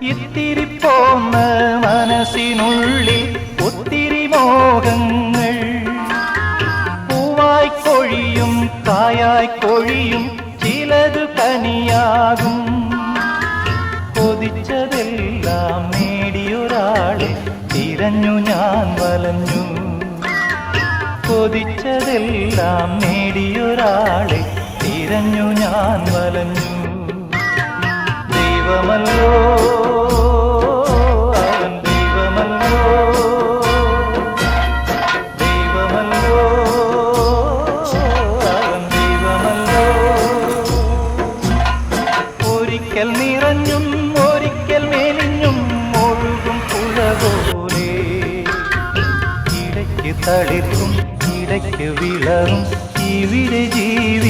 ഇത്തിരി പോന്ന മനസ്സിനുള്ളിൽ ഒത്തിരി മോഹങ്ങൾ, പൂവായി കൊഴിയും കായായി കൊഴിയും ചിലത് കനിയാകും. കൊതിച്ചതെല്ലാം നേടിയൊരാളെ തിരഞ്ഞു ഞാൻ വലഞ്ഞു. കൊതിച്ചതെല്ലാം നേടിയൊരാളെ തിരഞ്ഞു ഞാൻ വലഞ്ഞു. ദൈവമല്ലോ അവൻ ദൈവമല്ലോ, ദൈവമല്ലോ അവൻ ദൈവമല്ലോ. ഒരിക്കൽ നിറഞ്ഞും ഒരിക്കൽ മെലിഞ്ഞും ഒഴുകും പുഴ പോലെ, ഇടയ്ക്ക് തളിർക്കും ഇടയ്ക്ക് വിളറും ഇവിടെ ജീവി